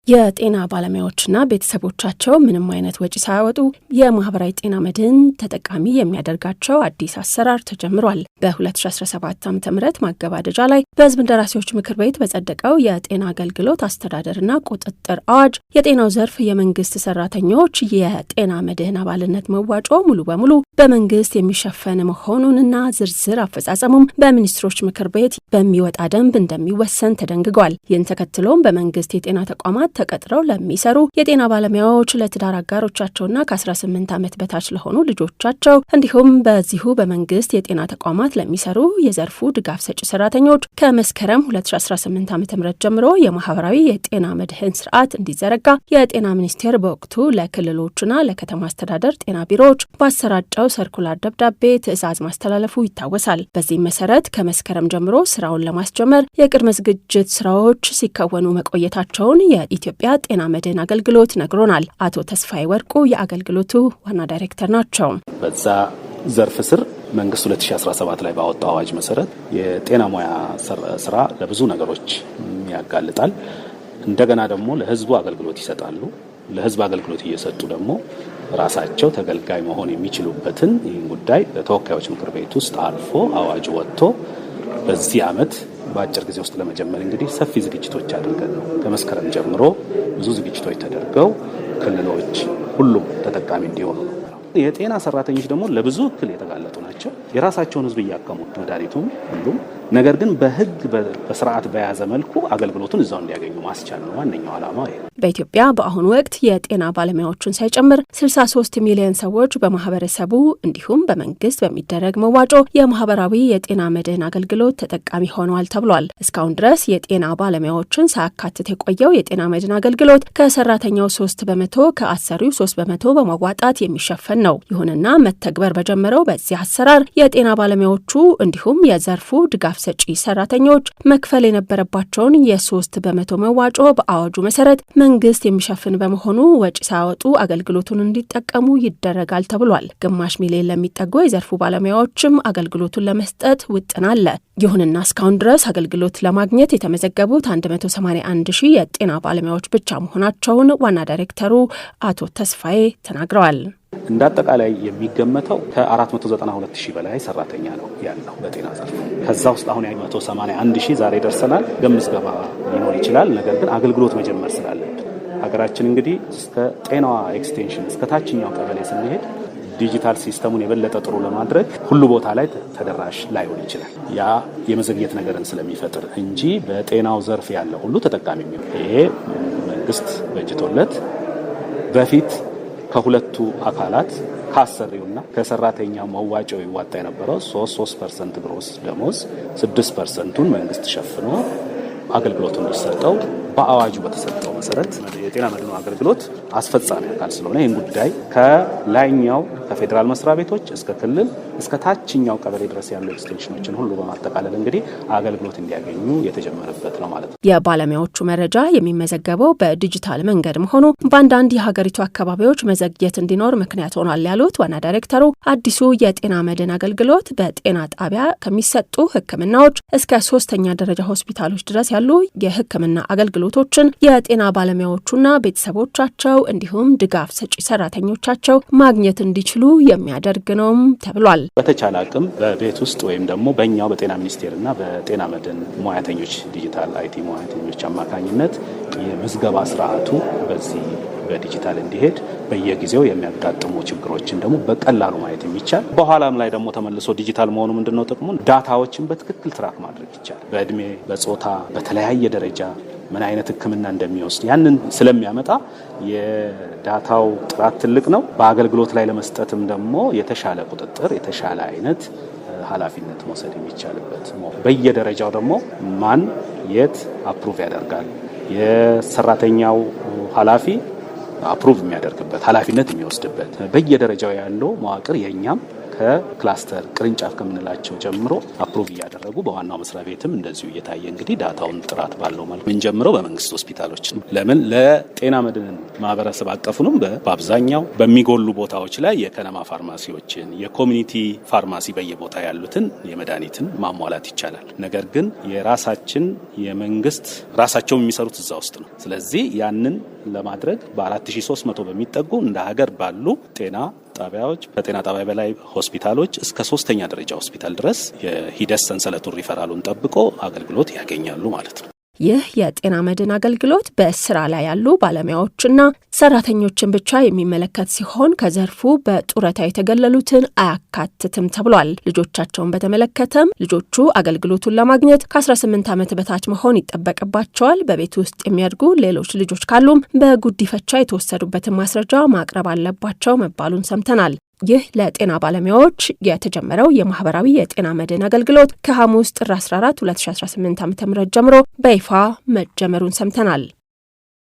የጤና ባለሙያዎችና ቤተሰቦቻቸው ምንም አይነት ወጪ ሳያወጡ የማህበራዊ ጤና መድህን ተጠቃሚ የሚያደርጋቸው አዲስ አሰራር ተጀምሯል። በ2017 ዓ.ም ማገባደጃ ላይ በሕዝብ እንደራሴዎች ምክር ቤት በጸደቀው የጤና አገልግሎት አስተዳደርና ቁጥጥር አዋጅ የጤናው ዘርፍ የመንግስት ሰራተኞች የጤና መድህን አባልነት መዋጮ ሙሉ በሙሉ በመንግስት የሚሸፈን መሆኑንና ዝርዝር አፈጻጸሙም በሚኒስትሮች ምክር ቤት በሚወጣ ደንብ እንደሚወሰን ተደንግጓል። ይህን ተከትሎም በመንግስት የጤና ተቋማት ተቀጥረው ለሚሰሩ የጤና ባለሙያዎች፣ ለትዳር አጋሮቻቸውና ከ18 ዓመት በታች ለሆኑ ልጆቻቸው እንዲሁም በዚሁ በመንግስት የጤና ተቋማት ለሚሰሩ የዘርፉ ድጋፍ ሰጪ ሰራተኞች ከመስከረም 2018 ዓ.ም ጀምሮ የማህበራዊ የጤና መድህን ስርዓት እንዲዘረጋ የጤና ሚኒስቴር በወቅቱ ለክልሎችና ለከተማ አስተዳደር ጤና ቢሮዎች ባሰራጨው ሰርኩላር ደብዳቤ ትዕዛዝ ማስተላለፉ ይታወሳል። በዚህም መሰረት ከመስከረም ጀምሮ ስራውን ለማስጀመር የቅድመ ዝግጅት ስራዎች ሲከወኑ መቆየታቸውን የኢትዮጵያ ጤና መድህን አገልግሎት ነግሮናል። አቶ ተስፋዬ ወርቁ የአገልግሎቱ ዋና ዳይሬክተር ናቸው። በዛ ዘርፍ ስር መንግስት 2017 ላይ ባወጣው አዋጅ መሰረት የጤና ሙያ ስራ ለብዙ ነገሮች ያጋልጣል። እንደገና ደግሞ ለህዝቡ አገልግሎት ይሰጣሉ። ለህዝብ አገልግሎት እየሰጡ ደግሞ ራሳቸው ተገልጋይ መሆን የሚችሉበትን ይህን ጉዳይ በተወካዮች ምክር ቤት ውስጥ አልፎ አዋጅ ወጥቶ በዚህ ዓመት በአጭር ጊዜ ውስጥ ለመጀመር እንግዲህ ሰፊ ዝግጅቶች አድርገን ነው። ከመስከረም ጀምሮ ብዙ ዝግጅቶች ተደርገው ክልሎች ሁሉም ተጠቃሚ እንዲሆኑ ነው። የጤና ሰራተኞች ደግሞ ለብዙ እክል የተጋለጡ ናቸው። የራሳቸውን ህዝብ እያከሙት መድኃኒቱም ሁሉም ነገር ግን በህግ በስርዓት በያዘ መልኩ አገልግሎቱን እዛው እንዲያገኙ ማስቻል ነው ዋነኛው ዓላማ። በኢትዮጵያ በአሁኑ ወቅት የጤና ባለሙያዎችን ሳይጨምር 63 ሚሊዮን ሰዎች በማህበረሰቡ እንዲሁም በመንግስት በሚደረግ መዋጮ የማህበራዊ የጤና መድህን አገልግሎት ተጠቃሚ ሆነዋል ተብሏል። እስካሁን ድረስ የጤና ባለሙያዎችን ሳያካትት የቆየው የጤና መድህን አገልግሎት ከሰራተኛው 3 በመቶ ከአሰሪው 3 በመቶ በመዋጣት የሚሸፈን ነው። ይሁንና መተግበር በጀመረው በዚህ አሰራር የጤና ባለሙያዎቹ እንዲሁም የዘርፉ ድጋፍ ሰጪ ሰራተኞች መክፈል የነበረባቸውን የ3 በመቶ መዋጮ በአዋጁ መሰረት መንግስት የሚሸፍን በመሆኑ ወጪ ሳያወጡ አገልግሎቱን እንዲጠቀሙ ይደረጋል ተብሏል። ግማሽ ሚሊዮን ለሚጠጉ የዘርፉ ባለሙያዎችም አገልግሎቱን ለመስጠት ውጥን አለ። ይሁንና እስካሁን ድረስ አገልግሎት ለማግኘት የተመዘገቡት 181 ሺህ የጤና ባለሙያዎች ብቻ መሆናቸውን ዋና ዳይሬክተሩ አቶ ተስፋዬ ተናግረዋል። እንደ አጠቃላይ የሚገመተው ከ492 ሺህ በላይ ሰራተኛ ነው ያለው በጤና ዘርፍ። ከዛ ውስጥ አሁን 181 ሺህ ዛሬ ደርሰናል። ምዝገባ ሊኖር ይችላል። ነገር ግን አገልግሎት መጀመር ስላለብን ሀገራችን እንግዲህ እስከ ጤናዋ ኤክስቴንሽን እስከ ታችኛው ቀበሌ ስንሄድ ዲጂታል ሲስተሙን የበለጠ ጥሩ ለማድረግ ሁሉ ቦታ ላይ ተደራሽ ላይሆን ይችላል። ያ የመዘግየት ነገርን ስለሚፈጥር እንጂ በጤናው ዘርፍ ያለው ሁሉ ተጠቃሚ ነው። ይሄ መንግስት በጅቶለት በፊት ከሁለቱ አካላት ከአሰሪውና ከሰራተኛው መዋጮ ይዋጣ የነበረው 3% ግሮስ ደሞዝ 6%ን መንግስት ሸፍኖ አገልግሎቱ እንዲሰጠው በአዋጁ በተሰጠው መሰረት የጤና መድህኑ አገልግሎት አስፈጻሚ አካል ስለሆነ ይህን ጉዳይ ከላይኛው ከፌዴራል መስሪያ ቤቶች እስከ ክልል እስከ ታችኛው ቀበሌ ድረስ ያሉ ኤክስቴንሽኖችን ሁሉ በማጠቃለል እንግዲህ አገልግሎት እንዲያገኙ የተጀመረበት ነው ማለት ነው። የባለሙያዎቹ መረጃ የሚመዘገበው በዲጂታል መንገድ መሆኑ በአንዳንድ የሀገሪቱ አካባቢዎች መዘግየት እንዲኖር ምክንያት ሆኗል ያሉት ዋና ዳይሬክተሩ አዲሱ የጤና መድህን አገልግሎት በጤና ጣቢያ ከሚሰጡ ሕክምናዎች እስከ 3ኛ ደረጃ ሆስፒታሎች ድረስ ያሉ የሕክምና አገልግሎቶችን የጤና ባለሙያዎቹና ቤተሰቦቻቸው እንዲሁም ድጋፍ ሰጪ ሰራተኞቻቸው ማግኘት እንዲችሉ የሚያደርግ ነውም ተብሏል። በተቻለ አቅም በቤት ውስጥ ወይም ደግሞ በእኛው በጤና ሚኒስቴርና በጤና መድህን ሙያተኞች ዲጂታል አይቲ ሙያተኞች አማካኝነት የምዝገባ ስርዓቱ በዚህ በዲጂታል እንዲሄድ በየጊዜው የሚያጋጥሙ ችግሮችን ደግሞ በቀላሉ ማየት የሚቻል በኋላም ላይ ደግሞ ተመልሶ ዲጂታል መሆኑ ምንድነው ጥቅሙ? ዳታዎችን በትክክል ትራክ ማድረግ ይቻላል። በእድሜ፣ በጾታ፣ በተለያየ ደረጃ ምን አይነት ሕክምና እንደሚወስድ ያንን ስለሚያመጣ የዳታው ጥራት ትልቅ ነው። በአገልግሎት ላይ ለመስጠትም ደግሞ የተሻለ ቁጥጥር የተሻለ አይነት ኃላፊነት መውሰድ የሚቻልበት በየደረጃው ደግሞ ማን የት አፕሩቭ ያደርጋል የሰራተኛው ኃላፊ አፕሩቭ የሚያደርግበት ኃላፊነት የሚወስድበት በየደረጃው ያለው መዋቅር የኛም ከክላስተር ቅርንጫፍ ከምንላቸው ጀምሮ አፕሩቭ እያደረጉ በዋናው መስሪያ ቤትም እንደዚሁ እየታየ እንግዲህ ዳታውን ጥራት ባለው መልኩ የምንጀምረው በመንግስት ሆስፒታሎች ለምን ለጤና መድንን ማህበረሰብ አቀፉንም በአብዛኛው በሚጎሉ ቦታዎች ላይ የከነማ ፋርማሲዎችን የኮሚኒቲ ፋርማሲ በየቦታ ያሉትን የመድኃኒትን ማሟላት ይቻላል። ነገር ግን የራሳችን የመንግስት ራሳቸው የሚሰሩት እዛ ውስጥ ነው። ስለዚህ ያንን ለማድረግ በ4300 በሚጠጉ እንደ ሀገር ባሉ ጤና ጣቢያዎች ከጤና ጣቢያ በላይ ሆስፒታሎች እስከ 3ኛ ደረጃ ሆስፒታል ድረስ የሂደት ሰንሰለቱን ሪፈራሉን ጠብቆ አገልግሎት ያገኛሉ ማለት ነው። ይህ የጤና መድን አገልግሎት በስራ ላይ ያሉ ባለሙያዎችና ሰራተኞችን ብቻ የሚመለከት ሲሆን ከዘርፉ በጡረታ የተገለሉትን አያካትትም ተብሏል። ልጆቻቸውን በተመለከተም ልጆቹ አገልግሎቱን ለማግኘት ከ18 ዓመት በታች መሆን ይጠበቅባቸዋል። በቤት ውስጥ የሚያድጉ ሌሎች ልጆች ካሉም በጉዲፈቻ የተወሰዱበትን ማስረጃ ማቅረብ አለባቸው መባሉን ሰምተናል። ይህ ለጤና ባለሙያዎች የተጀመረው የማህበራዊ የጤና መድን አገልግሎት ከሐሙስ ጥር 14 2018 ዓ.ም ጀምሮ በይፋ መጀመሩን ሰምተናል።